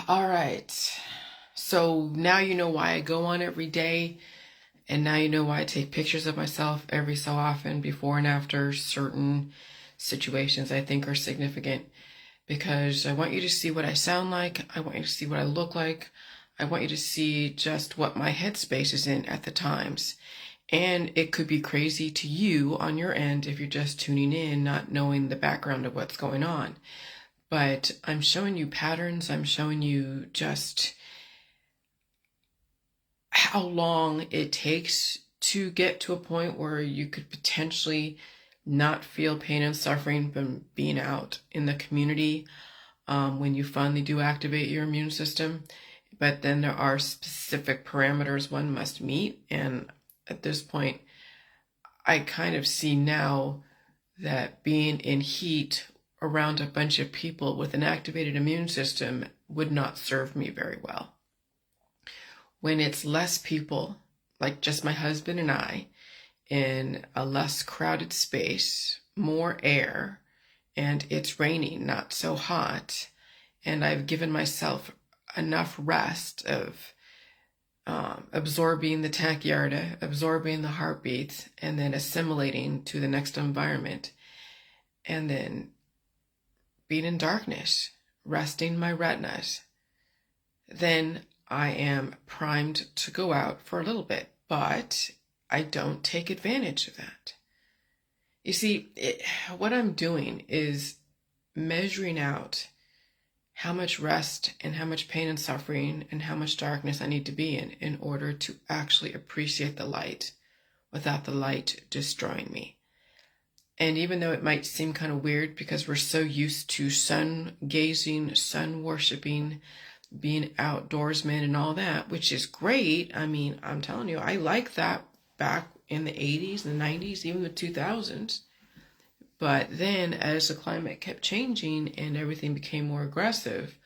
All right. So now you know why I go on every day, and now you know why I take pictures of myself every so often before and after certain situations I think are significant. Because I want you to see what I sound like. I want you to see what I look like. I want you to see just what my headspace is in at the times. And it could be crazy to you on your end if you're just tuning in, not knowing the background of what's going on. But I'm showing you patterns. I'm showing you just how long it takes to get to a point where you could potentially not feel pain and suffering from being out in the community when you finally do activate your immune system. But then there are specific parameters one must meet. And at this point, I kind of see now that being in heat around a bunch of people with an activated immune system would not serve me very well. When it's less people, like just my husband and I, in a less crowded space, more air, and it's raining, not so hot, and I've given myself enough rest of absorbing the tachyardia, absorbing the heartbeats, and then assimilating to the next environment, and then being in darkness, resting my retinas, then I am primed to go out for a little bit, but I don't take advantage of that. You see, what I'm doing is measuring out how much rest and how much pain and suffering and how much darkness I need to be in order to actually appreciate the light without the light destroying me. And even though it might seem kind of weird because we're so used to sun gazing, sun worshiping, being outdoorsmen and all that, which is great. I mean, I'm telling you, I like that back in the 80s, the 90s, even the 2000s. But then as the climate kept changing and everything became more aggressive,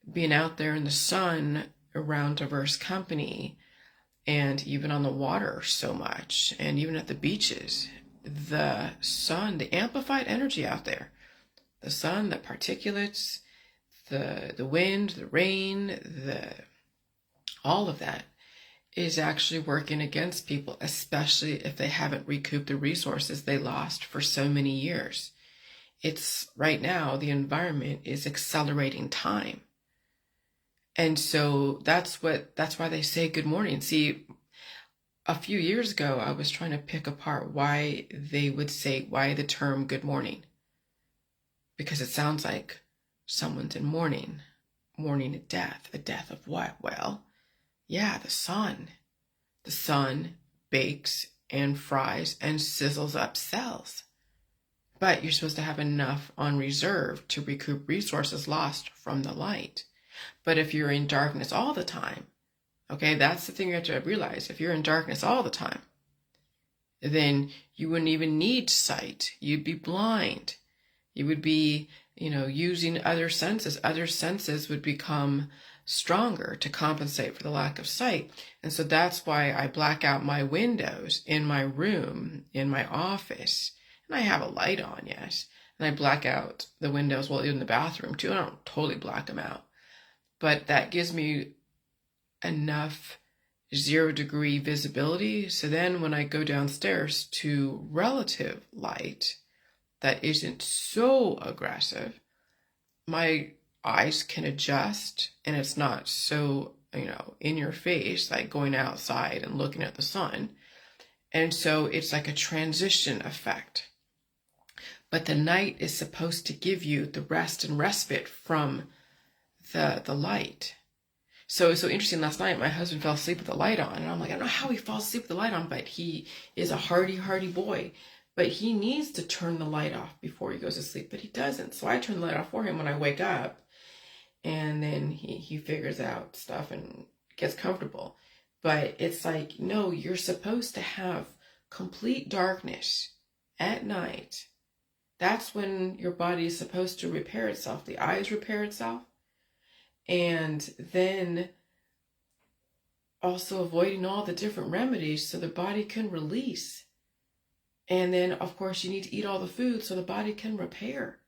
being out there in the sun around diverse company and even on the water so much, and even at the beaches, the sun, the amplified energy out there, the sun, the particulates, the wind, the rain, all of that is actually working against people, especially if they haven't recouped the resources they lost for so many years. It's right now, the environment is accelerating time. And so that's why they say good morning. See, a few years ago, I was trying to pick apart why they would say, why the term good morning. Because it sounds like someone's in mourning. Mourning a death. A death of what? Well, yeah, the sun. The sun bakes and fries and sizzles up cells. But you're supposed to have enough on reserve to recoup resources lost from the light. But if you're in darkness all the time, okay, that's the thing you have to realize. If you're in darkness all the time, then you wouldn't even need sight. You'd be blind. You would be, using other senses. Other senses would become stronger to compensate for the lack of sight. And so that's why I black out my windows in my room, in my office. And I have a light on, yes. And I black out the windows, well, in the bathroom too. I don't totally black them out. But that gives me enough 0-degree visibility. So then when I go downstairs to relative light that isn't so aggressive, my eyes can adjust and it's not so, in your face, like going outside and looking at the sun. And so it's like a transition effect. But the night is supposed to give you the rest and respite from the light. So it was so interesting. Last night, my husband fell asleep with the light on. And I'm like, I don't know how he falls asleep with the light on, but he is a hardy boy. But he needs to turn the light off before he goes to sleep, but he doesn't. So I turn the light off for him when I wake up. And then he figures out stuff and gets comfortable. But it's like, no, you're supposed to have complete darkness at night. That's when your body is supposed to repair itself. The eyes repair itself. And then also avoiding all the different remedies so the body can release. And then, of course, you need to eat all the food so the body can repair.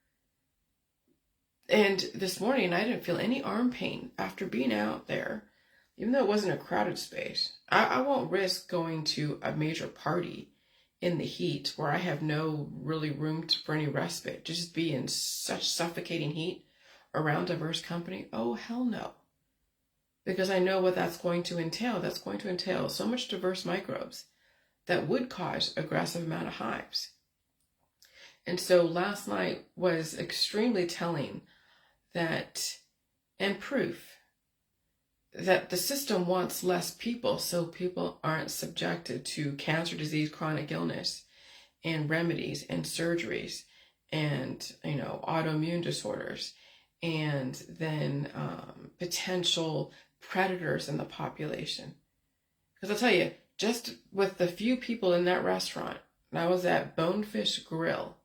And this morning, I didn't feel any arm pain after being out there, even though it wasn't a crowded space. I won't risk going to a major party in the heat where I have no really room for any respite. Just be in such suffocating heat around diverse company. Oh, hell no. Because I know what that's going to entail. That's going to entail so much diverse microbes that would cause aggressive amount of hives. And so last night was extremely telling that, and proof that the system wants less people so people aren't subjected to cancer, disease, chronic illness, and remedies and surgeries and, autoimmune disorders, and then potential predators in the population. Because I'll tell you, just with the few people in that restaurant, and I was at Bonefish Grill,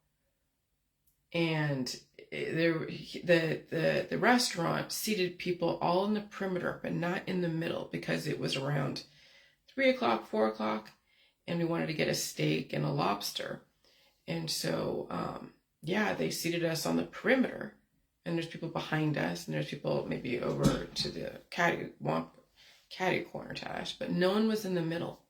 and the restaurant seated people all in the perimeter, but not in the middle, because it was around 3 o'clock, 4 o'clock, and we wanted to get a steak and a lobster. And so, they seated us on the perimeter, and there's people behind us, and there's people maybe over to the catty corner to us, but no one was in the middle.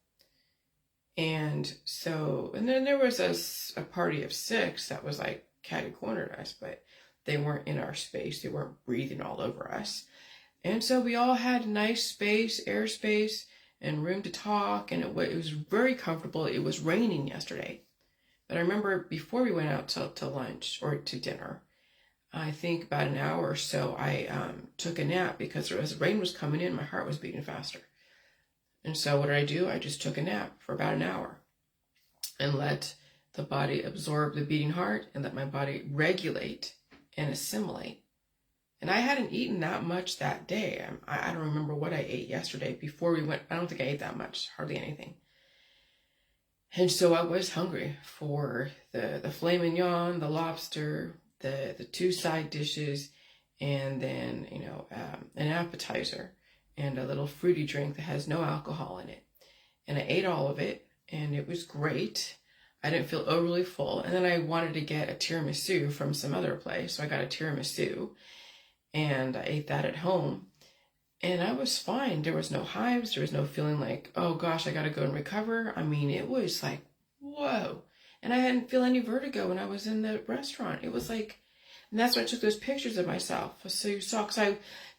And so, and then there was a party of 6 that was like catty cornered us, but they weren't in our space. They weren't breathing all over us. And so we all had nice space, airspace, and room to talk, and it was very comfortable. It was raining yesterday. But I remember before we went out to lunch or to dinner, I think about an hour or so, I took a nap because as rain was coming in, my heart was beating faster. And so what did I do? I just took a nap for about an hour and let the body absorb the beating heart and let my body regulate and assimilate. And I hadn't eaten that much that day. I don't remember what I ate yesterday before we went. I don't think I ate that much, hardly anything. And so I was hungry for the filet mignon, the lobster, the 2 side dishes, and then, an appetizer and a little fruity drink that has no alcohol in it. And I ate all of it, and it was great. I didn't feel overly full. And then I wanted to get a tiramisu from some other place. So I got a tiramisu, and I ate that at home. And I was fine. There was no hives. There was no feeling like, oh gosh, I got to go and recover. I mean, it was like, whoa. And I didn't feel any vertigo when I was in the restaurant. It was like, and that's why I took those pictures of myself. So you saw,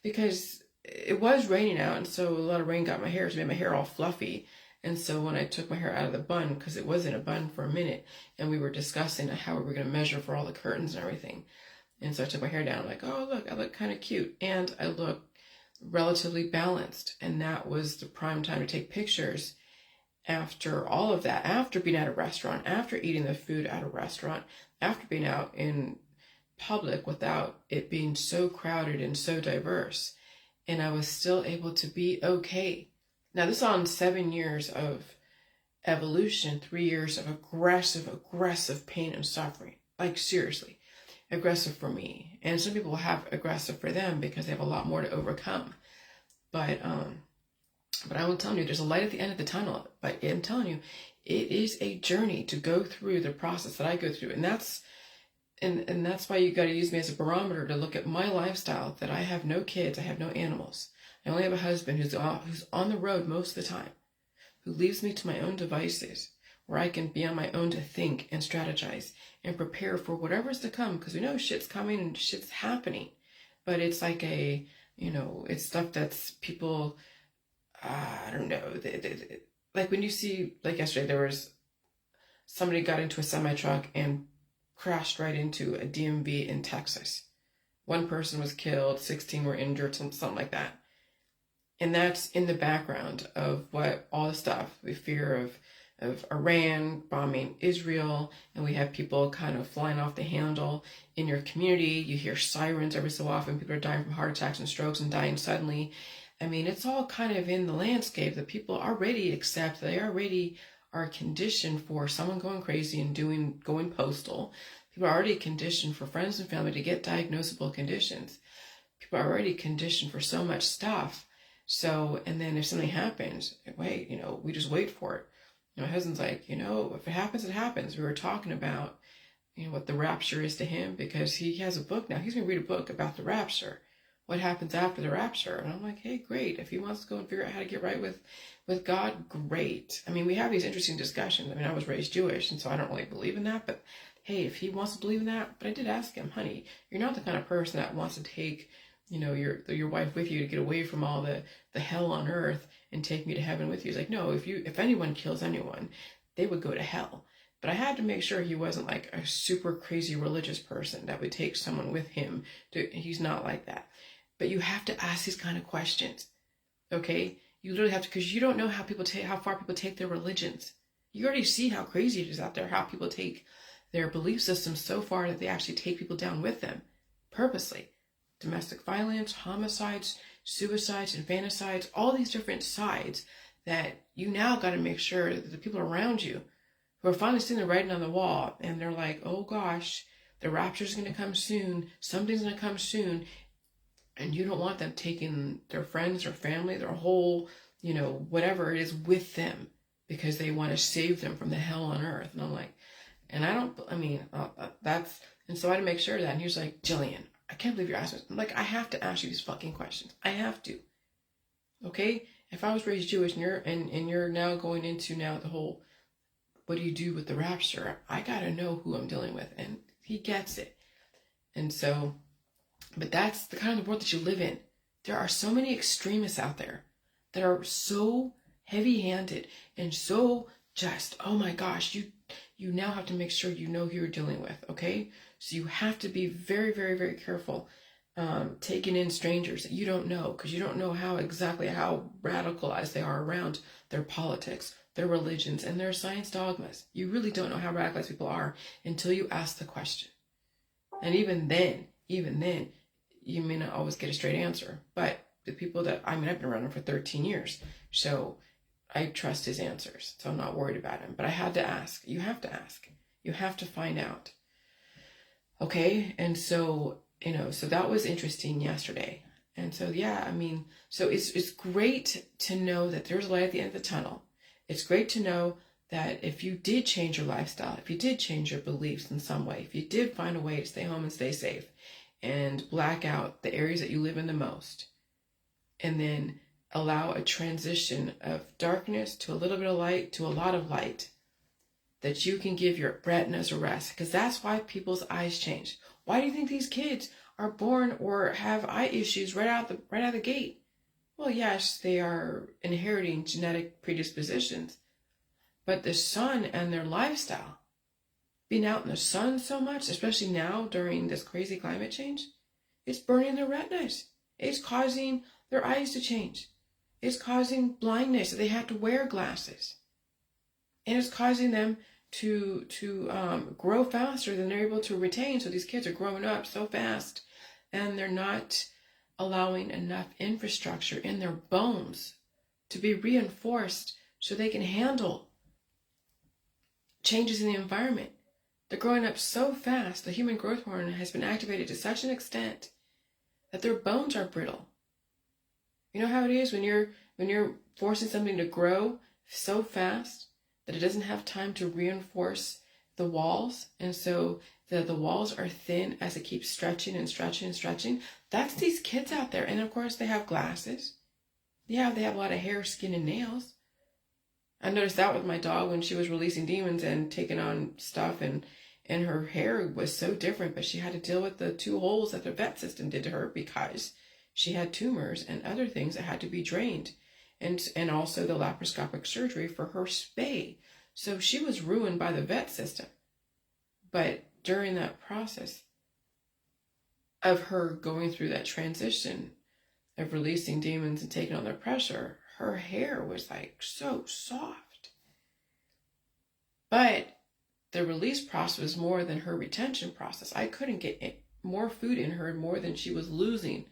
because it was raining out, and so a lot of rain got my hair, so it made my hair all fluffy. And so when I took my hair out of the bun, because it was in a bun for a minute, and we were discussing how we were going to measure for all the curtains and everything. And so I took my hair down, like, oh, look, I look kind of cute. And I look relatively balanced. And that was the prime time to take pictures after all of that, after being at a restaurant, after eating the food at a restaurant, after being out in public without it being so crowded and so diverse. And I was still able to be okay. Now, this is on 7 years of evolution, 3 years of aggressive pain and suffering. Like, seriously, aggressive for me. And some people have aggressive for them because they have a lot more to overcome. But I will tell you, there's a light at the end of the tunnel. But I'm telling you, it is a journey to go through the process that I go through. And that's why you got to use me as a barometer to look at my lifestyle, that I have no kids, I have no animals. I only have a husband who's on the road most of the time, who leaves me to my own devices, where I can be on my own to think and strategize and prepare for whatever's to come, because we know shit's coming and shit's happening. But it's like it's stuff that's people, I don't know, like when you see, like yesterday, there was somebody got into a semi-truck and crashed right into a DMV in Texas. 1 person was killed, 16 were injured, something like that. And that's in the background of what all the stuff, the fear of Iran bombing Israel, and we have people kind of flying off the handle in your community. You hear sirens every so often. People are dying from heart attacks and strokes and dying suddenly. I mean, it's all kind of in the landscape that people already accept. They already are conditioned for someone going crazy and going postal. People are already conditioned for friends and family to get diagnosable conditions. People are already conditioned for so much stuff. So, and then if something happens, wait, we just wait for it. My husband's like, if it happens, it happens. We were talking about, what the rapture is to him, because he has a book now. He's going to read a book about the rapture, what happens after the rapture. And I'm like, hey, great. If he wants to go and figure out how to get right with God, great. I mean, we have these interesting discussions. I mean, I was raised Jewish, and so I don't really believe in that. But hey, if he wants to believe in that, but I did ask him, honey, you're not the kind of person that wants to take, your wife with you to get away from all the hell on earth and take me to heaven with you. He's like, no, if anyone kills anyone, they would go to hell. But I had to make sure he wasn't like a super crazy religious person that would take someone with him. He's not like that. But you have to ask these kind of questions, okay? You literally have to, because you don't know how far people take their religions. You already see how crazy it is out there, how people take their belief systems so far that they actually take people down with them, purposely. Domestic violence, homicides, suicides, infanticides, all these different sides that you now got to make sure that the people around you who are finally seeing the writing on the wall, and they're like, oh gosh, the rapture's going to come soon, something's going to come soon, and you don't want them taking their friends or family, their whole, whatever it is with them, because they want to save them from the hell on earth. And I'm like, and and so I had to make sure of that. And he was like, Jillian, I can't believe you're asking. I'm like, I have to ask you these fucking questions. I have to. Okay? If I was raised Jewish and you're now going into the whole, what do you do with the rapture? I gotta know who I'm dealing with. And he gets it. And so, but that's the kind of world that you live in. There are so many extremists out there that are so heavy-handed and so just, oh my gosh, you now have to make sure you know who you're dealing with, okay? So you have to be very, very, very careful taking in strangers that you don't know, because you don't know how radicalized they are around their politics, their religions, and their science dogmas. You really don't know how radicalized people are until you ask the question. And even then, you may not always get a straight answer. But the people I've been around him for 13 years, so I trust his answers, so I'm not worried about him. But I had to ask. You have to ask. You have to find out. Okay? And so, so that was interesting yesterday. And so, so it's great to know that there's light at the end of the tunnel. It's great to know that if you did change your lifestyle, if you did change your beliefs in some way, if you did find a way to stay home and stay safe and black out the areas that you live in the most, and then allow a transition of darkness to a little bit of light to a lot of light, that you can give your retinas a rest, because that's why people's eyes change. Why do you think these kids are born or have eye issues right out of the gate? Well, yes, they are inheriting genetic predispositions, but the sun and their lifestyle, being out in the sun so much, especially now during this crazy climate change, it's burning their retinas. It's causing their eyes to change. It's causing blindness, so they have to wear glasses. And it's causing them to grow faster than they're able to retain. So these kids are growing up so fast, and they're not allowing enough infrastructure in their bones to be reinforced so they can handle changes in the environment. They're growing up so fast, the human growth hormone has been activated to such an extent that their bones are brittle. You know how it is when you're forcing something to grow so fast that it doesn't have time to reinforce the walls, and so the walls are thin as it keeps stretching and stretching and stretching. That's these kids out there. And of course they have glasses. Yeah, they have a lot of hair, skin, and nails. I noticed that with my dog when she was releasing demons and taking on stuff, and her hair was so different, but she had to deal with the 2 holes that the vet system did to her because she had tumors and other things that had to be drained, and also the laparoscopic surgery for her spay. So she was ruined by the vet system. But during that process of her going through that transition of releasing demons and taking on their pressure, her hair was like so soft. But the release process was more than her retention process. I couldn't get more food in her more than she was losing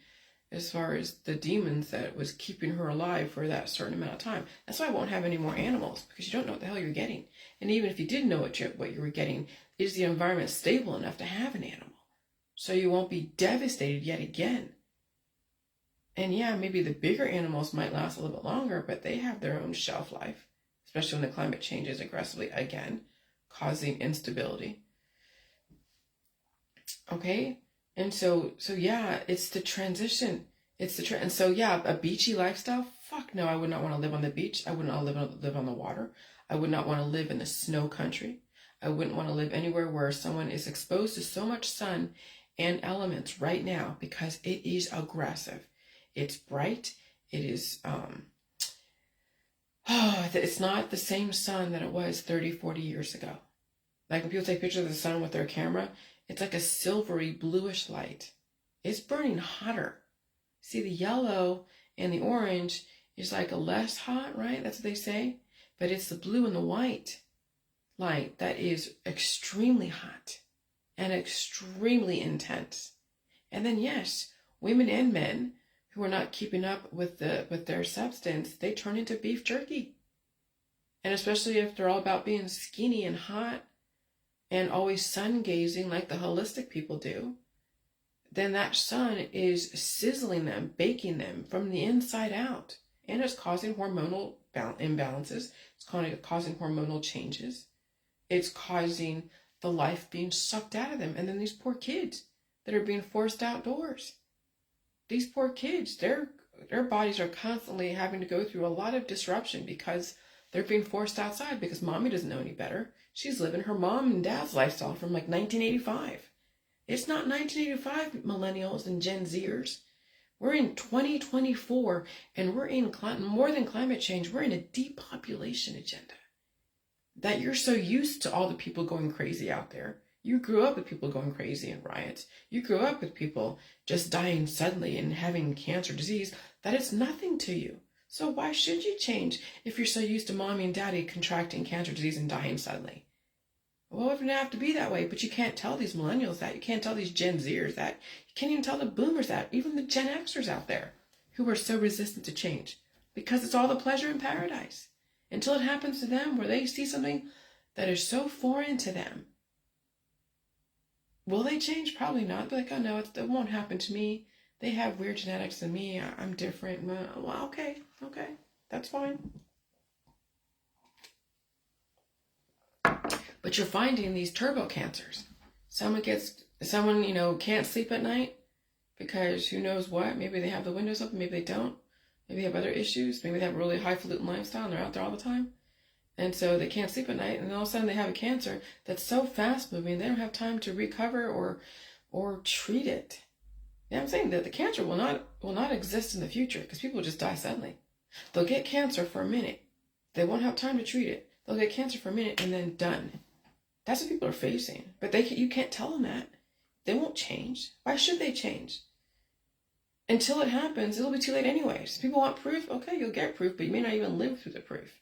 as far as the demons that was keeping her alive for that certain amount of time. That's why I won't have any more animals, because you don't know what the hell you're getting. And even if you did know what you were getting, is the environment stable enough to have an animal? So you won't be devastated yet again. And yeah, maybe the bigger animals might last a little bit longer, but they have their own shelf life, especially when the climate changes aggressively again, causing instability. Okay. And so yeah, it's the transition. And so yeah, a beachy lifestyle. Fuck no, I would not want to live on the beach. I would not live on the water. I would not want to live in the snow country. I wouldn't want to live anywhere where someone is exposed to so much sun and elements right now because it is aggressive. It's bright. It is it's not the same sun that it was 30, 40 years ago. Like when people take pictures of the sun with their camera, it's like a silvery bluish light. It's burning hotter. See, the yellow and the orange is like a less hot, right? That's what they say. But it's the blue and the white light that is extremely hot and extremely intense. And then yes, women and men who are not keeping up with their substance, they turn into beef jerky. And especially if they're all about being skinny and hot and always sun gazing like the holistic people do, then that sun is sizzling them, baking them from the inside out. And it's causing hormonal imbalances. It's causing hormonal changes. It's causing the life being sucked out of them. And then these poor kids that are being forced outdoors. These poor kids, their bodies are constantly having to go through a lot of disruption because they're being forced outside because mommy doesn't know any better. She's living her mom and dad's lifestyle from like 1985. It's not 1985 millennials and Gen Zers. We're in 2024 and we're in more than climate change. We're in a depopulation agenda. That you're so used to all the people going crazy out there. You grew up with people going crazy in riots. You grew up with people just dying suddenly and having cancer disease, that it's nothing to you. So why should you change if you're so used to mommy and daddy contracting cancer disease and dying suddenly? Well, it doesn't have to be that way, but you can't tell these millennials that. You can't tell these Gen Zers that. You can't even tell the boomers that. Even the Gen Xers out there who are so resistant to change because it's all the pleasure in paradise. Until it happens to them where they see something that is so foreign to them. Will they change? Probably not. Be like, oh no, it won't happen to me. They have weird genetics than me. I'm different. Well, okay, that's fine. But you're finding these turbo cancers. Someone can't sleep at night because who knows what? Maybe they have the windows open, maybe they don't. Maybe they have other issues. Maybe they have a really highfalutin lifestyle and they're out there all the time. And so they can't sleep at night, and all of a sudden they have a cancer that's so fast moving they don't have time to recover or treat it. You know what I'm saying? That the cancer will not exist in the future because people will just die suddenly. They'll get cancer for a minute. They won't have time to treat it. They'll get cancer for a minute and then done. That's what people are facing. But you can't tell them that. They won't change. Why should they change? Until it happens, it'll be too late anyways. People want proof. Okay, you'll get proof, but you may not even live through the proof.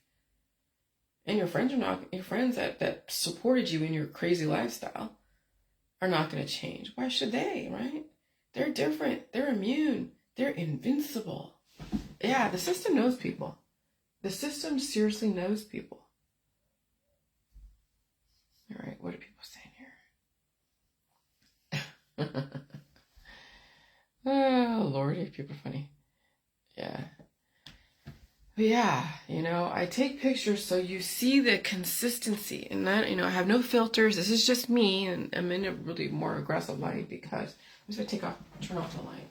And your friends that supported you in your crazy lifestyle are not going to change. Why should they, right? They're different. They're immune. They're invincible. Yeah, the system knows people. The system seriously knows people. All right, what are people saying here? Oh, Lordy, people are funny. Yeah. But yeah, I take pictures so you see the consistency. And that, I have no filters. This is just me. And I'm in a really more aggressive light because I'm just going to turn off the light.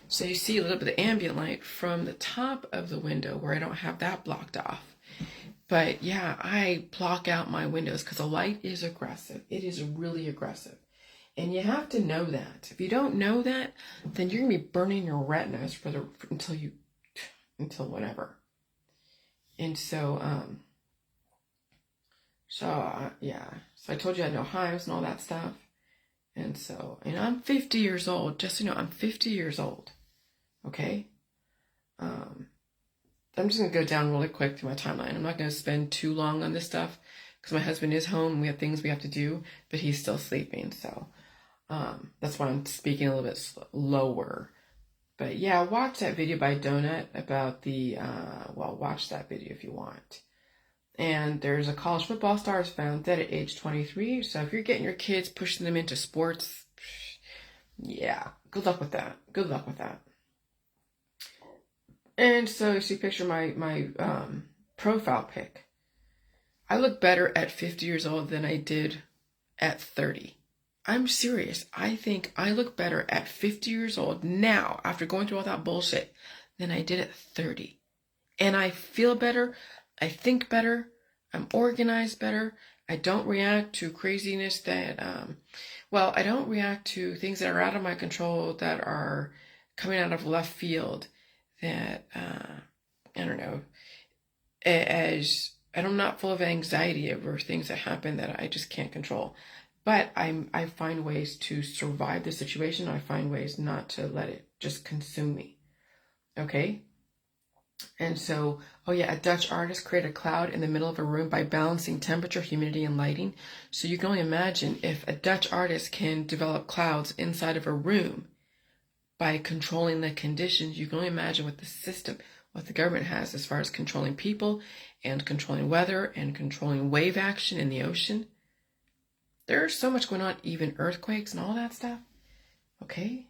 So you see a little bit of ambient light from the top of the window where I don't have that blocked off. But yeah, I block out my windows because the light is aggressive. It is really aggressive. And you have to know that. If you don't know that, then you're going to be burning your retinas until whatever. And so, yeah. So I told you I had no hives and all that stuff. And so, I'm 50 years old. Just so you know, I'm 50 years old. Okay? I'm just going to go down really quick through my timeline. I'm not going to spend too long on this stuff because my husband is home and we have things we have to do, but he's still sleeping. So that's why I'm speaking a little bit lower. But yeah, watch that video by Donut about watch that video if you want. And there's a college football star is found dead at age 23. So if you're getting your kids, pushing them into sports, yeah, good luck with that. Good luck with that. And so you see picture my profile pic. I look better at 50 years old than I did at 30. I'm serious. I think I look better at 50 years old now, after going through all that bullshit, than I did at 30. And I feel better. I think better. I'm organized better. I don't react to craziness that, I don't react to things that are out of my control, that are coming out of left field, that, I don't know, as, and I'm not full of anxiety over things that happen that I just can't control. But I find ways to survive the situation. I find ways not to let it just consume me. Okay? And so, a Dutch artist created a cloud in the middle of a room by balancing temperature, humidity, and lighting. So you can only imagine if a Dutch artist can develop clouds inside of a room by controlling the conditions, you can only imagine what the system, what the government has as far as controlling people and controlling weather and controlling wave action in the ocean. There's so much going on, even earthquakes and all that stuff. Okay?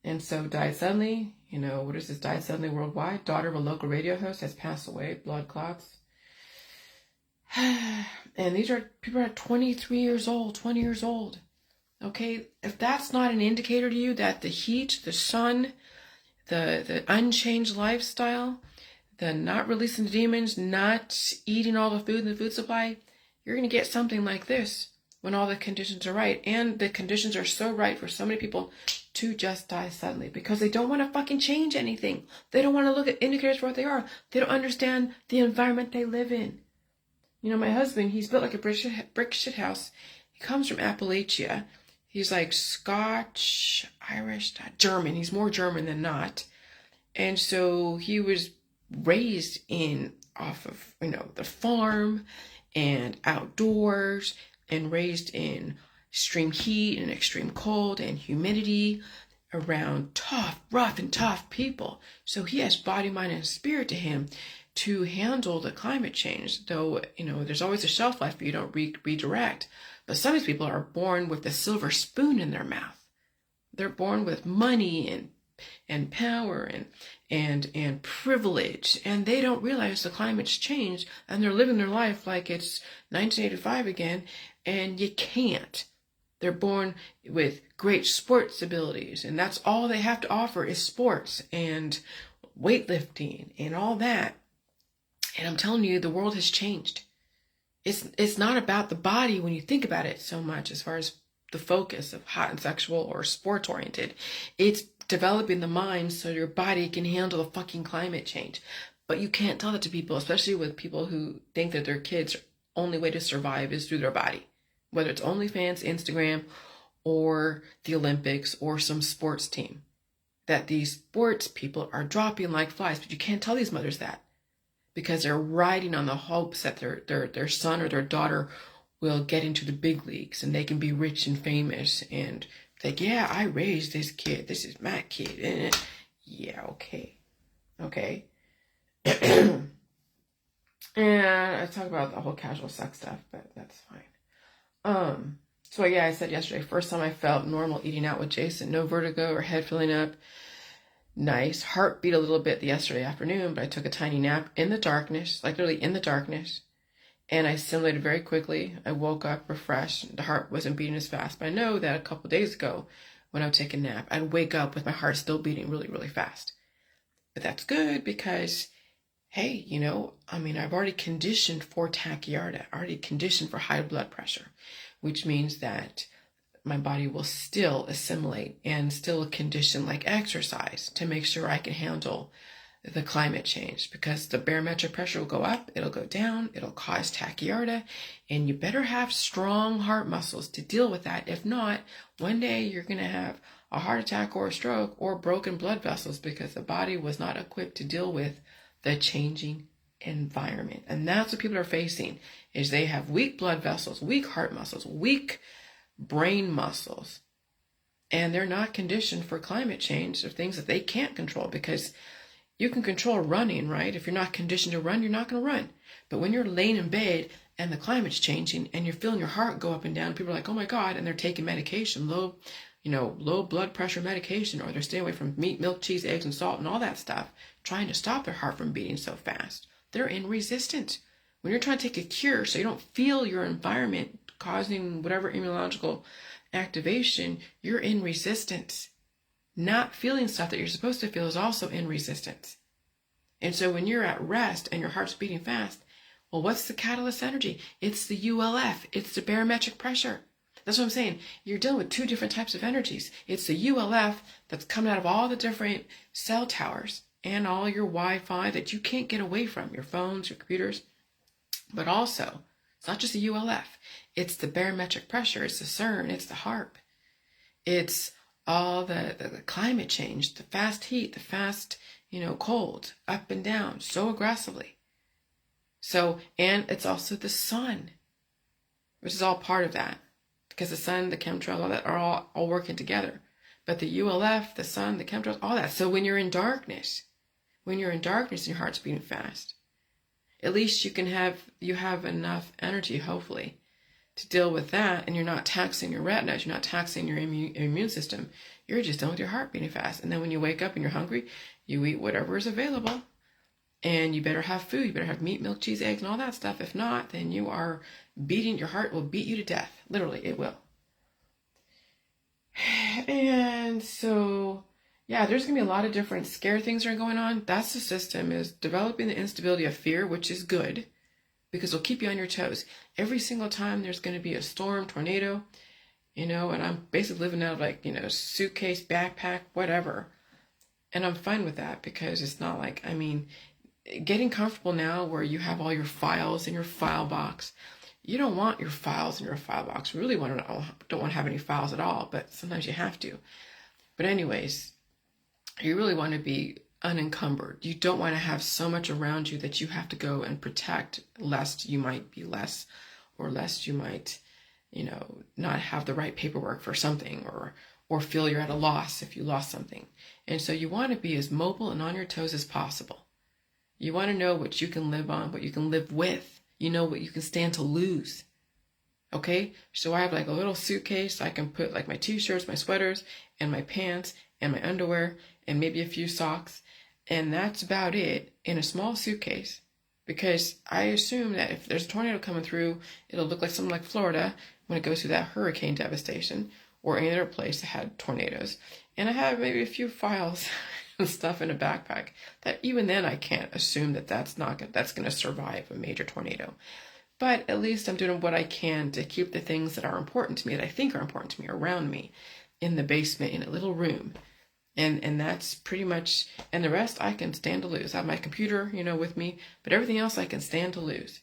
And so died suddenly, what is this? Died suddenly worldwide. Daughter of a local radio host has passed away. Blood clots. And these are people are 23 years old, 20 years old. Okay? If that's not an indicator to you that the heat, the sun, the unchanged lifestyle, the not releasing the demons, not eating all the food in the food supply, you're going to get something like this when all the conditions are right. And the conditions are so right for so many people to just die suddenly because they don't want to fucking change anything. They don't want to look at indicators for what they are. They don't understand the environment they live in. My husband, he's built like a brick shit house. He comes from Appalachia. He's like Scotch, Irish, German. He's more German than not. And so he was raised off of, the farm and outdoors, and raised in extreme heat and extreme cold and humidity around rough and tough people. So he has body, mind, and spirit to him to handle the climate change. Though, there's always a shelf life, but you don't redirect. But some of these people are born with a silver spoon in their mouth. They're born with money and power and privilege, and they don't realize the climate's changed, and they're living their life like it's 1985 again, and you can't. They're born with great sports abilities, and that's all they have to offer is sports and weightlifting and all that. And I'm telling you, the world has changed. It's not about the body when you think about it so much as far as the focus of hot and sexual or sports oriented. It's developing the mind so your body can handle the fucking climate change. But you can't tell that to people, especially with people who think that their kids' only way to survive is through their body. Whether it's OnlyFans, Instagram, or the Olympics, or some sports team. That these sports people are dropping like flies. But you can't tell these mothers that. Because they're riding on the hopes that their son or their daughter will get into the big leagues and they can be rich and famous and like, yeah, I raised this kid. This is my kid. And yeah, okay. And I talk about the whole casual sex stuff, but that's fine. So I said yesterday, first time I felt normal eating out with Jason, no vertigo or head filling up. Nice. Heart beat a little bit yesterday afternoon, but I took a tiny nap in the darkness, like literally in the darkness. And I assimilated very quickly. I woke up refreshed. The heart wasn't beating as fast. But I know that a couple of days ago, when I would take a nap, I'd wake up with my heart still beating really, really fast. But that's good because, hey, I've already conditioned for tachycardia, already conditioned for high blood pressure, which means that my body will still assimilate and still condition like exercise to make sure I can handle the climate change, because the barometric pressure will go up, it'll go down, it'll cause tachycardia, and you better have strong heart muscles to deal with that. If not, one day you're going to have a heart attack or a stroke or broken blood vessels because the body was not equipped to deal with the changing environment. And that's what people are facing, is they have weak blood vessels, weak heart muscles, weak brain muscles, and they're not conditioned for climate change or things that they can't control, because you can control running, right? If you're not conditioned to run, you're not going to run. But when you're laying in bed and the climate's changing and you're feeling your heart go up and down, people are like, oh my God, and they're taking medication, low blood pressure medication, or they're staying away from meat, milk, cheese, eggs, and salt and all that stuff, trying to stop their heart from beating so fast. They're in resistance, When you're trying to take a cure so you don't feel your environment causing whatever immunological activation, you're in resistance. Not feeling stuff that you're supposed to feel is also in resistance. And so when you're at rest and your heart's beating fast, well, what's the catalyst energy? It's the ULF. It's the barometric pressure. That's what I'm saying. You're dealing with two different types of energies. It's the ULF that's coming out of all the different cell towers and all your Wi-Fi that you can't get away from, your phones, your computers. But also, it's not just the ULF. It's the barometric pressure. It's the CERN. It's the HARP. It's all the climate change, the fast heat, the fast, cold, up and down, so aggressively. So, and it's also the sun, which is all part of that. Because the sun, the chemtrails, all that are all working together. But the ULF, the sun, the chemtrails, all that. So when you're in darkness and your heart's beating fast, at least you have enough energy, hopefully, to deal with that, and you're not taxing your retinas, you're not taxing your immune system. You're just dealing with your heart beating fast. And then when you wake up and you're hungry, you eat whatever is available. And you better have food. You better have meat, milk, cheese, eggs, and all that stuff. If not, then your heart will beat you to death. Literally, it will. And so, yeah, there's going to be a lot of different scare things that are going on. That's the system, is developing the instability of fear, which is good, because it'll keep you on your toes. Every single time there's going to be a storm, tornado, and I'm basically living out of suitcase, backpack, whatever. And I'm fine with that, because it's not like, getting comfortable now where you have all your files in your file box. You don't want your files in your file box. You really don't want to have any files at all, but sometimes you have to. But anyways, you really want to be unencumbered. You don't want to have so much around you that you have to go and protect, lest you might be less, or lest you might, not have the right paperwork for something, or feel you're at a loss if you lost something. And so you want to be as mobile and on your toes as possible. You want to know what you can live on, what you can live with. You know what you can stand to lose. Okay? So I have a little suitcase. I can put my t-shirts, my sweaters, and my pants, and my underwear, and maybe a few socks. And that's about it in a small suitcase. Because I assume that if there's a tornado coming through, it'll look like something like Florida when it goes through that hurricane devastation, or any other place that had tornadoes. And I have maybe a few files and stuff in a backpack that even then I can't assume that's going to survive a major tornado. But at least I'm doing what I can to keep the things that are important to me, that I think are important to me, around me, in the basement, in a little room. And that's pretty much, and the rest I can stand to lose. I have my computer, with me, but everything else I can stand to lose.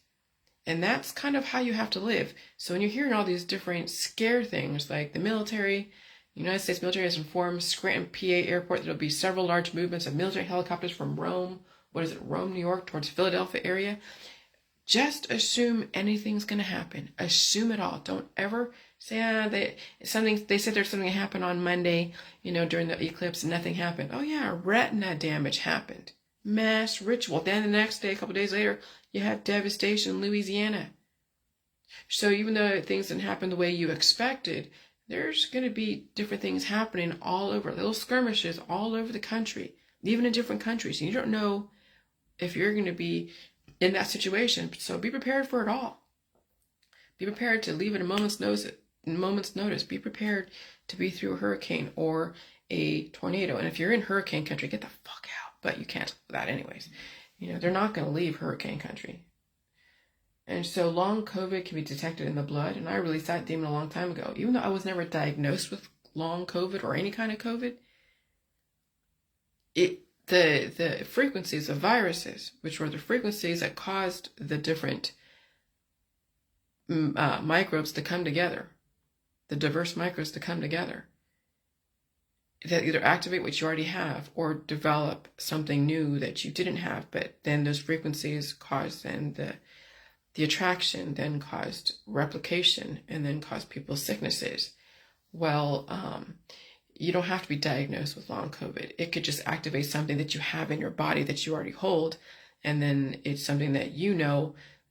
And that's kind of how you have to live. So when you're hearing all these different scare things, like the military, United States military has informed Scranton, PA airport that there will be several large movements of military helicopters from Rome, Rome, New York, towards Philadelphia area. Just assume anything's going to happen. Assume it all. Don't ever say, they said there's something that happened on Monday, during the eclipse, and nothing happened. Oh yeah, retina damage happened. Mass ritual. Then the next day, a couple days later, you have devastation in Louisiana. So even though things didn't happen the way you expected, there's going to be different things happening all over, little skirmishes all over the country, even in different countries. And you don't know if you're going to be in that situation. So be prepared for it all. Be prepared to leave at a moment's notice. Be prepared to be through a hurricane or a tornado. And if you're in hurricane country, get the fuck out. But you can't do that anyways. They're not going to leave hurricane country. And so long COVID can be detected in the blood. And I released that demon a long time ago. Even though I was never diagnosed with long COVID or any kind of COVID, the frequencies of viruses, which were the frequencies that caused the different microbes to come together, the diverse microbes to come together, that either activate what you already have or develop something new that you didn't have. But then those frequencies caused then the attraction, then caused replication, and then caused people's sicknesses. Well, you don't have to be diagnosed with long COVID. It could just activate something that you have in your body that you already hold, and then it's something that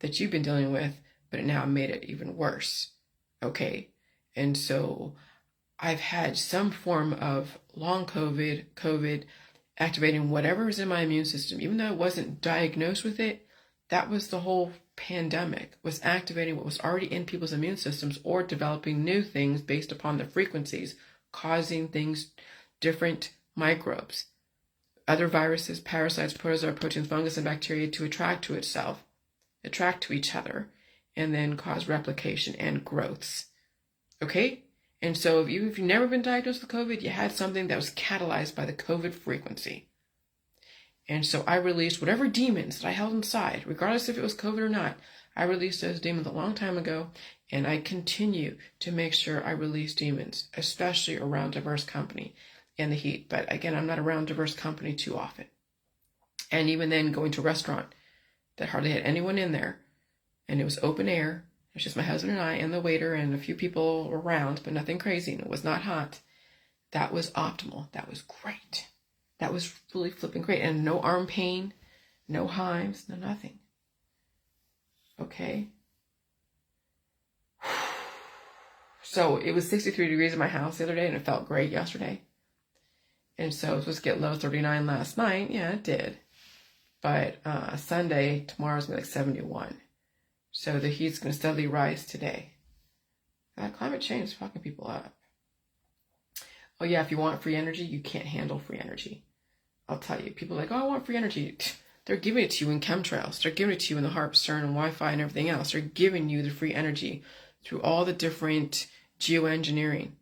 that you've been dealing with, but it now made it even worse. Okay? And so I've had some form of long COVID activating whatever is in my immune system. Even though I wasn't diagnosed with it, that was the whole pandemic was activating what was already in people's immune systems or developing new things based upon the frequencies, causing things, different microbes, other viruses, parasites, protozoa, proteins, fungus, and bacteria to attract to itself, attract to each other, and then cause replication and growths. Okay? And so even if you've never been diagnosed with COVID, you had something that was catalyzed by the COVID frequency. And so I released whatever demons that I held inside, regardless if it was COVID or not. I released those demons a long time ago, and I continue to make sure I release demons, especially around diverse company in the heat. But again, I'm not around diverse company too often. And even then, going to a restaurant that hardly had anyone in there, and it was open air. It was just my husband and I and the waiter and a few people around, but nothing crazy, and it was not hot. That was optimal. That was great. That was really flipping great. And no arm pain, no hives, no nothing. Okay. So it was 63 degrees in my house the other day, and it felt great yesterday. And so it was supposed to get low 39 last night. Yeah, it did. But Sunday, tomorrow's going to be like 71. So the heat's going to steadily rise today. Climate change is fucking people up. Oh yeah, if you want free energy, you can't handle free energy. I'll tell you, people are like, oh, I want free energy. They're giving it to you in chemtrails. They're giving it to you in the HARP, CERN, and Wi-Fi and everything else. They're giving you the free energy through all the different geoengineering.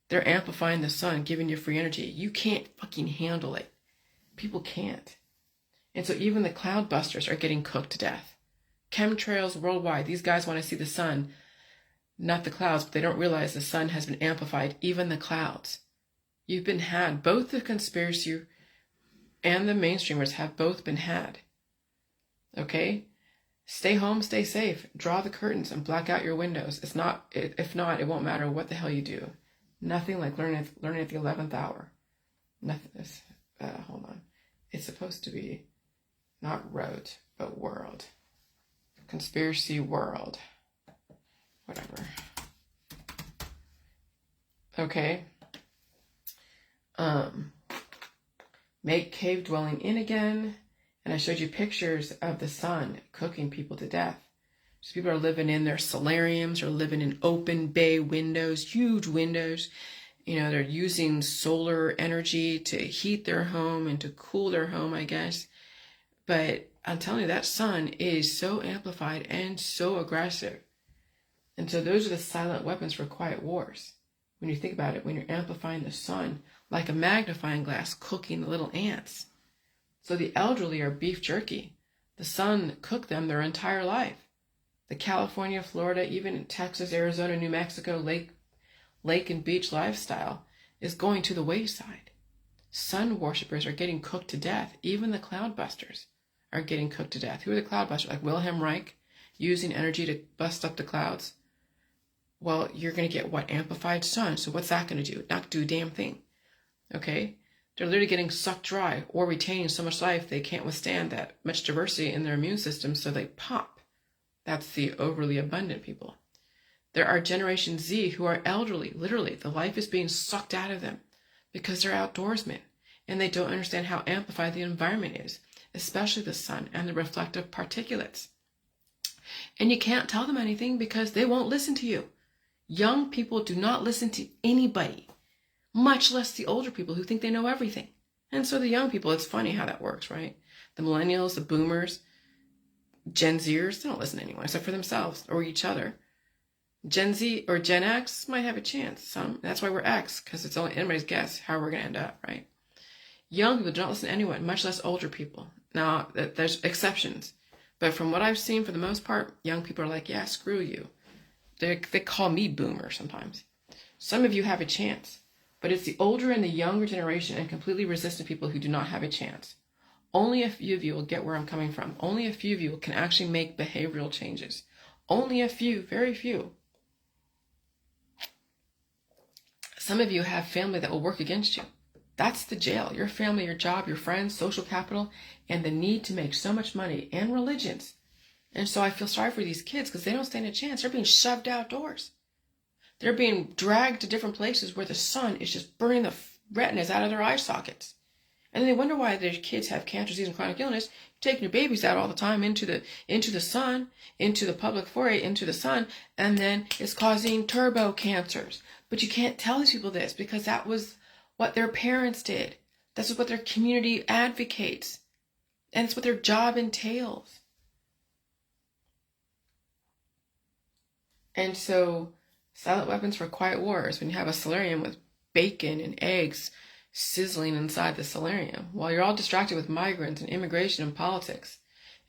They're amplifying the sun, giving you free energy. You can't fucking handle it. People can't. And so even the cloud busters are getting cooked to death. Chemtrails worldwide. These guys want to see the sun, not the clouds, but they don't realize the sun has been amplified, even the clouds. You've been had. Both the conspiracy and the mainstreamers have both been had. Okay? Stay home, stay safe. Draw the curtains and black out your windows. If not, it won't matter what the hell you do. Nothing like learning at the 11th hour. Nothing. Hold on. It's supposed to be not wrote, but world. Conspiracy world. Whatever. Okay. Make cave dwelling in again. And I showed you pictures of the sun cooking people to death. So people are living in their solariums or living in open bay windows, huge windows. You know, they're using solar energy to heat their home and to cool their home, I guess. But I'm telling you, that sun is so amplified and so aggressive. And so those are the silent weapons for quiet wars. When you think about it, when you're amplifying the sun, like a magnifying glass cooking the little ants. So the elderly are beef jerky. The sun cooked them their entire life. The California, Florida, even Texas, Arizona, New Mexico, lake and beach lifestyle is going to the wayside. Sun worshippers are getting cooked to death. Even the cloud busters are getting cooked to death. Who are the cloud busters? Like Wilhelm Reich, using energy to bust up the clouds. Well, you're going to get what? Amplified sun. So what's that going to do? Not do a damn thing. Okay? They're literally getting sucked dry or retaining so much life they can't withstand that much diversity in their immune system, so they pop. That's the overly abundant people. There are Generation Z who are elderly. Literally, the life is being sucked out of them because they're outdoorsmen and they don't understand how amplified the environment is, especially the sun and the reflective particulates. And you can't tell them anything because they won't listen to you. Young people do not listen to anybody, much less the older people who think they know everything. And so the young people, it's funny how that works, right? The millennials, the boomers, Gen Zers, they don't listen to anyone except for themselves or each other. Gen Z or Gen X might have a chance. That's why we're X, because it's only anybody's guess how we're going to end up, right? Young people don't listen to anyone, much less older people. Now, there's exceptions. But from what I've seen, for the most part, young people are like, yeah, screw you. They call me boomer sometimes. Some of you have a chance. But it's the older and the younger generation and completely resistant people who do not have a chance. Only a few of you will get where I'm coming from. Only a few of you can actually make behavioral changes. Only a few, very few. Some of you have family that will work against you. That's the jail. Your family, your job, your friends, social capital, and the need to make so much money, and religions. And so I feel sorry for these kids because they don't stand a chance. They're being shoved outdoors. They're being dragged to different places where the sun is just burning the retinas out of their eye sockets. And they wonder why their kids have cancer, disease, and chronic illness. You're taking your babies out all the time into the sun, into the public foray, into the sun, and then it's causing turbo cancers. But you can't tell these people this because that was what their parents did. That's what their community advocates. And it's what their job entails. And so, silent weapons for quiet wars. When you have a solarium with bacon and eggs sizzling inside the solarium, while you're all distracted with migrants and immigration and politics,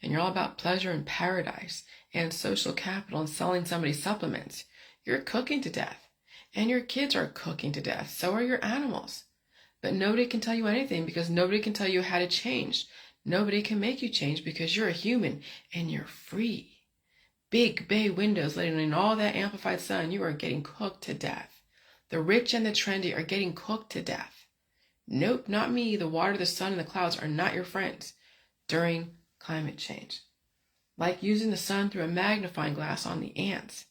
and you're all about pleasure and paradise and social capital and selling somebody supplements, you're cooking to death. And your kids are cooking to death. So are your animals. But nobody can tell you anything because nobody can tell you how to change. Nobody can make you change because you're a human and you're free. Big bay windows letting in all that amplified sun, you are getting cooked to death. The rich and the trendy are getting cooked to death. Nope, not me. The water, the sun, and the clouds are not your friends during climate change. Like using the sun through a magnifying glass on the ants.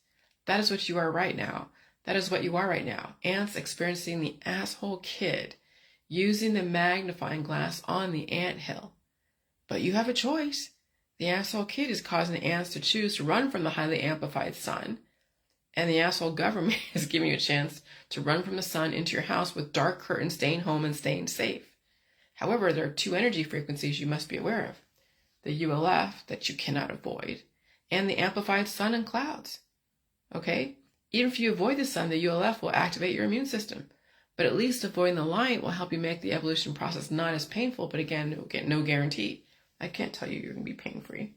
That is what you are right now. That is what you are right now. Ants experiencing the asshole kid using the magnifying glass on the anthill. But you have a choice. The asshole kid is causing the ants to choose to run from the highly amplified sun. And the asshole government is giving you a chance to run from the sun into your house with dark curtains, staying home and staying safe. However, there are two energy frequencies you must be aware of. The ULF, that you cannot avoid, and the amplified sun and clouds. Okay? Even if you avoid the sun, the ULF will activate your immune system. But at least avoiding the light will help you make the evolution process not as painful, but again, you'll get no guarantee. I can't tell you you're going to be pain-free.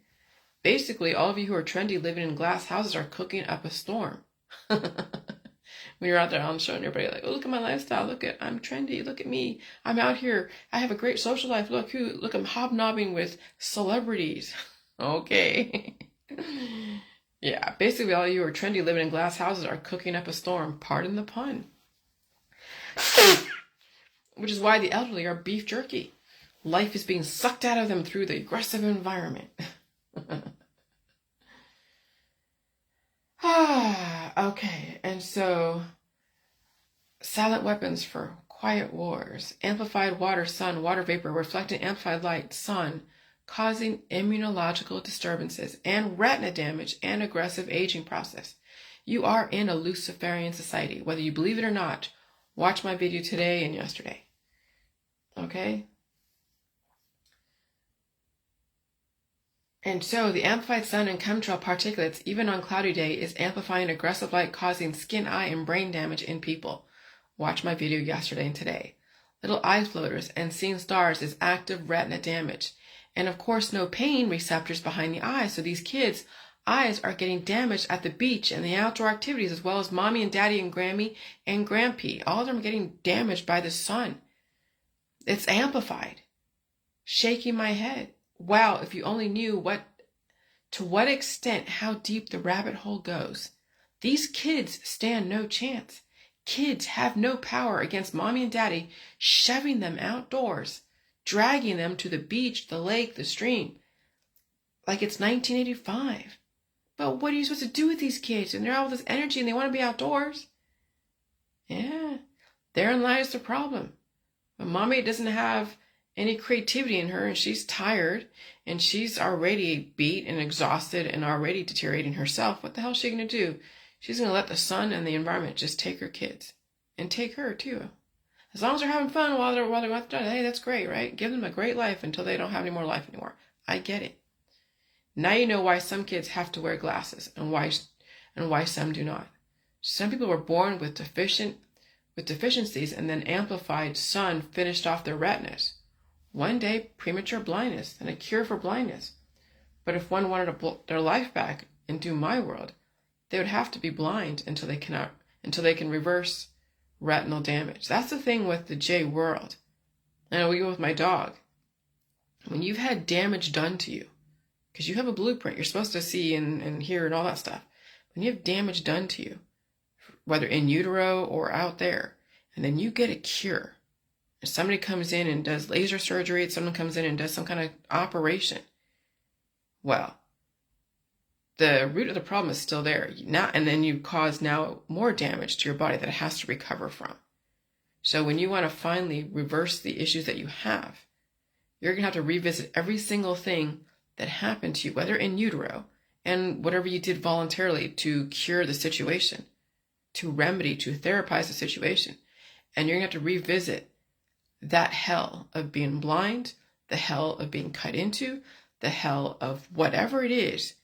Basically, all of you who are trendy living in glass houses are cooking up a storm. When you're out there on showing everybody like, oh, look at my lifestyle. I'm trendy. Look at me. I'm out here. I have a great social life. Look, I'm hobnobbing with celebrities. Okay. Yeah, basically all you who are trendy living in glass houses are cooking up a storm. Pardon the pun. Which is why the elderly are beef jerky. Life is being sucked out of them through the aggressive environment. Okay, and so silent weapons for quiet wars. Amplified water, sun, water vapor, reflecting amplified light, sun, causing immunological disturbances and retina damage and aggressive aging process. You are in a Luciferian society, whether you believe it or not. Watch my video today and yesterday. Okay? And so the amplified sun and chemtrail particulates, even on cloudy day, is amplifying aggressive light, causing skin, eye, and brain damage in people. Watch my video yesterday and today. Little eye floaters and seeing stars is active retina damage. And of course, no pain receptors behind the eyes. So these kids' eyes are getting damaged at the beach and the outdoor activities, as well as mommy and daddy and Grammy and Grampy. All of them are getting damaged by the sun. It's amplified. Shaking my head. Wow, if you only knew to what extent, how deep the rabbit hole goes. These kids stand no chance. Kids have no power against mommy and daddy shoving them outdoors, dragging them to the beach, the lake, the stream, like it's 1985. But what are you supposed to do with these kids? And they're all this energy and they want to be outdoors. Yeah, therein lies the problem. But mommy doesn't have any creativity in her, and she's tired, and she's already beat and exhausted and already deteriorating herself. What the hell is she going to do? She's going to let the sun and the environment just take her kids. And take her, too. As long as they're having fun while they're going through, hey, that's great, right? Give them a great life until they don't have any more life anymore. I get it. Now you know why some kids have to wear glasses and why some do not. Some people were born with deficiencies, and then amplified sun finished off their retinas. One day, premature blindness and a cure for blindness. But if one wanted their life back and do my world, they would have to be blind until they can reverse retinal damage. That's the thing with the J world. And we go with my dog. When you've had damage done to you, because you have a blueprint, you're supposed to see and hear and all that stuff. When you have damage done to you, whether in utero or out there, and then you get a cure, if somebody comes in and does laser surgery, if someone comes in and does some kind of operation, well, the root of the problem is still there. And then you cause now more damage to your body that it has to recover from. So when you want to finally reverse the issues that you have, you're going to have to revisit every single thing that happened to you, whether in utero, and whatever you did voluntarily to cure the situation, to remedy, to therapize the situation. And you're going to have to revisit that hell of being blind, the hell of being cut into, the hell of whatever it is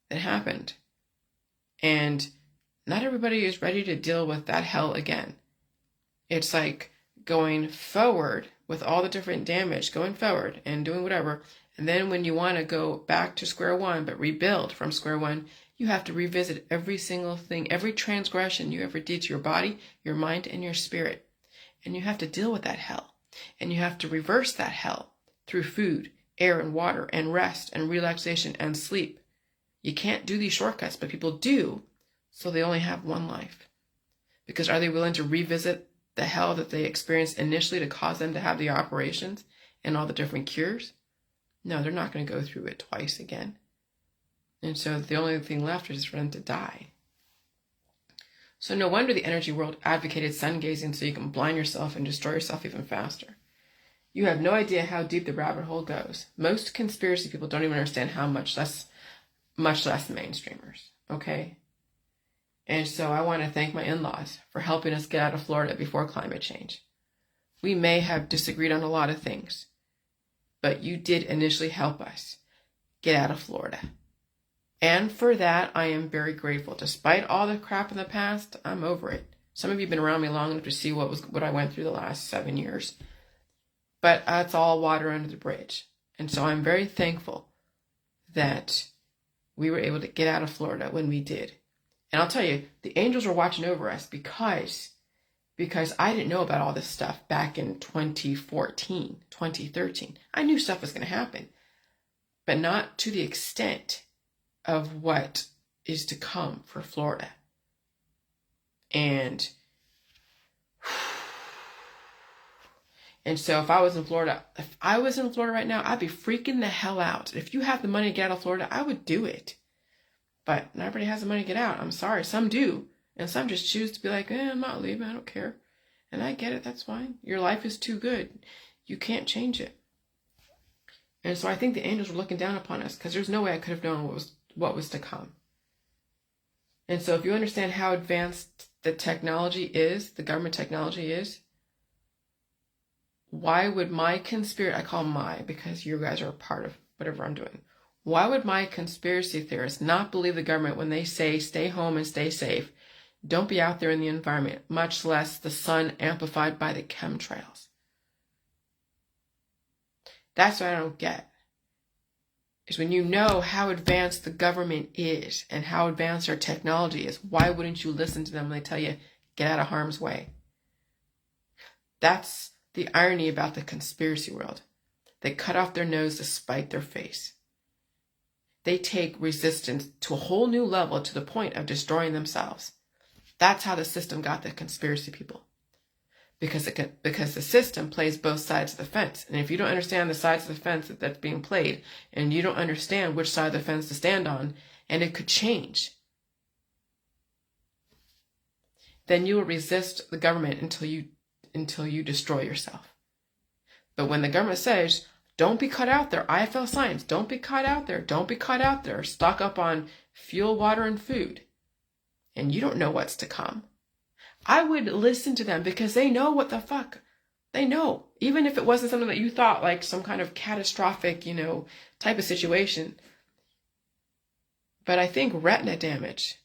that happened. And not everybody is ready to deal with that hell again. It's like going forward with all the different damage, going forward and doing whatever. And then when you want to go back to square one, but rebuild from square one, you have to revisit every single thing, every transgression you ever did to your body, your mind, and your spirit. And you have to deal with that hell. And you have to reverse that hell through food, air, and water, and rest, and relaxation, and sleep. You can't do these shortcuts, but people do, so they only have one life. Because are they willing to revisit the hell that they experienced initially to cause them to have the operations and all the different cures? No, they're not going to go through it twice again. And so the only thing left is for them to die. So no wonder the energy world advocated sun gazing so you can blind yourself and destroy yourself even faster. You have no idea how deep the rabbit hole goes. Most conspiracy people don't even understand how much less mainstreamers, okay? And so I want to thank my in-laws for helping us get out of Florida before climate change. We may have disagreed on a lot of things, but you did initially help us get out of Florida. And for that, I am very grateful. Despite all the crap in the past, I'm over it. Some of you have been around me long enough to see what I went through the last 7 years. But it's all water under the bridge. And so I'm very thankful that we were able to get out of Florida when we did. And I'll tell you, the angels were watching over us because I didn't know about all this stuff back in 2014, 2013. I knew stuff was going to happen, but not to the extent of what is to come for Florida. And so if I was in Florida right now, I'd be freaking the hell out. If you have the money to get out of Florida, I would do it. But not everybody has the money to get out. I'm sorry. Some do. And some just choose to be like, I'm not leaving. I don't care. And I get it. That's fine. Your life is too good. You can't change it. And so I think the angels were looking down upon us because there's no way I could have known what was to come. And so if you understand how advanced the technology is, the government technology is, why would my conspiracy, I call my because you guys are a part of whatever I'm doing. Why would my conspiracy theorists not believe the government when they say stay home and stay safe? Don't be out there in the environment, much less the sun amplified by the chemtrails. That's what I don't get. Is when you know how advanced the government is and how advanced our technology is, why wouldn't you listen to them when they tell you, get out of harm's way? That's the irony about the conspiracy world. They cut off their nose to spite their face. They take resistance to a whole new level to the point of destroying themselves. That's how the system got the conspiracy people. Because the system plays both sides of the fence. And if you don't understand the sides of the fence that's being played, and you don't understand which side of the fence to stand on, and it could change, then you will resist the government until you destroy yourself. But when the government says, don't be caught out there, IFL signs, don't be caught out there, don't be caught out there, stock up on fuel, water, and food, and you don't know what's to come, I would listen to them because they know what the fuck. They know. Even if it wasn't something that you thought like some kind of catastrophic, type of situation. But I think retina damage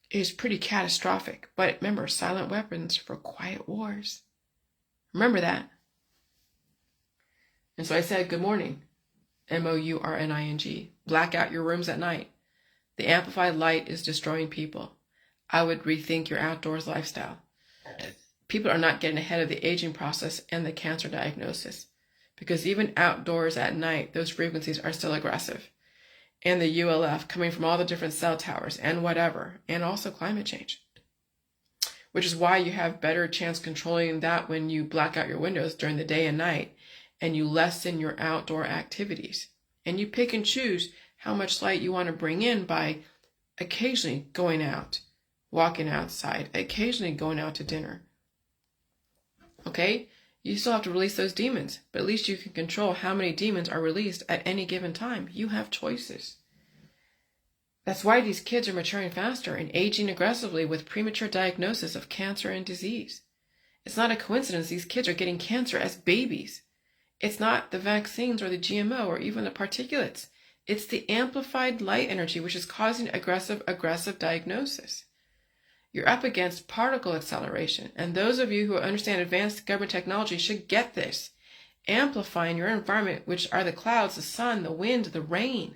is pretty catastrophic. But remember, silent weapons for quiet wars. Remember that. And so I said, good morning, MOURNING. Black out your rooms at night. The amplified light is destroying people. I would rethink your outdoors lifestyle. People are not getting ahead of the aging process and the cancer diagnosis. Because even outdoors at night, those frequencies are still aggressive. And the ULF coming from all the different cell towers and whatever. And also climate change. Which is why you have better chance controlling that when you black out your windows during the day and night. And you lessen your outdoor activities. And you pick and choose how much light you want to bring in by occasionally going out, walking outside, occasionally going out to dinner. Okay? You still have to release those demons, but at least you can control how many demons are released at any given time. You have choices. That's why these kids are maturing faster and aging aggressively with premature diagnosis of cancer and disease. It's not a coincidence these kids are getting cancer as babies. It's not the vaccines or the GMO or even the particulates. It's the amplified light energy which is causing aggressive diagnosis. You're up against particle acceleration, and those of you who understand advanced government technology should get this. Amplifying your environment, which are the clouds, the sun, the wind, the rain.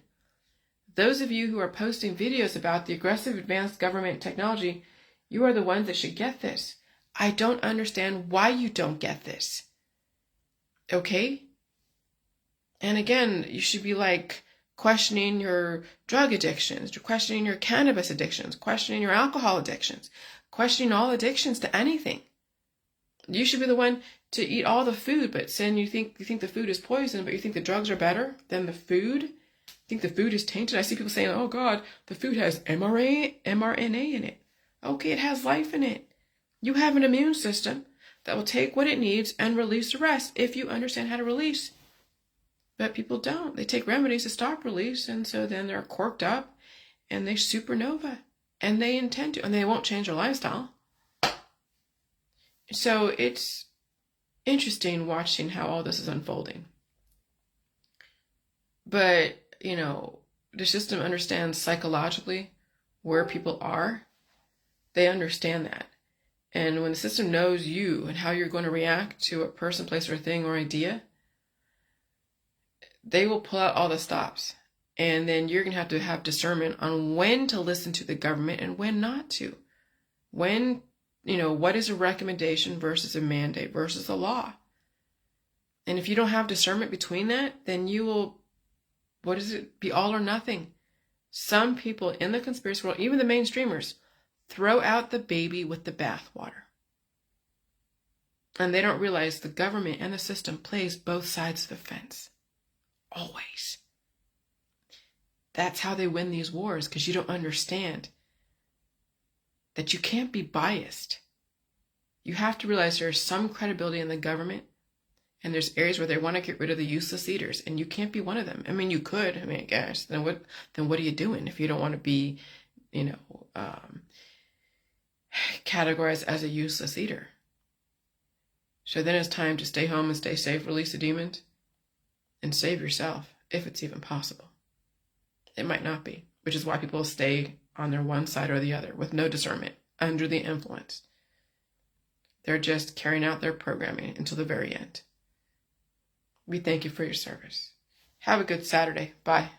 Those of you who are posting videos about the aggressive advanced government technology, you are the ones that should get this. I don't understand why you don't get this. Okay? And again, you should be like questioning your drug addictions, questioning your cannabis addictions, questioning your alcohol addictions, questioning all addictions to anything. You should be the one to eat all the food, but saying you think the food is poison, but you think the drugs are better than the food. You think the food is tainted. I see people saying, "Oh God, the food has mRNA in it." Okay, it has life in it. You have an immune system that will take what it needs and release the rest if you understand how to release. But people don't. They take remedies to stop release, and so then they're corked up and they supernova. And they intend to, and they won't change their lifestyle. So it's interesting watching how all this is unfolding. But, the system understands psychologically where people are. They understand that. And when the system knows you and how you're going to react to a person, place, or thing or idea, they will pull out all the stops. And then you're going to have discernment on when to listen to the government and when not to. When, what is a recommendation versus a mandate versus a law. And if you don't have discernment between that, then you will, be all or nothing. Some people in the conspiracy world, even the mainstreamers, throw out the baby with the bathwater. And they don't realize the government and the system plays both sides of the fence. Always. That's how they win these wars, because you don't understand that you can't be biased. You have to realize there's some credibility in the government, and there's areas where they want to get rid of the useless leaders, and you can't be one of them. I mean, you could. I guess. Then what are you doing if you don't want to be, categorized as a useless leader? So then it's time to stay home and stay safe, release the demons, and save yourself, if it's even possible. It might not be, which is why people stay on their one side or the other with no discernment, under the influence. They're just carrying out their programming until the very end. We thank you for your service. Have a good Saturday. Bye.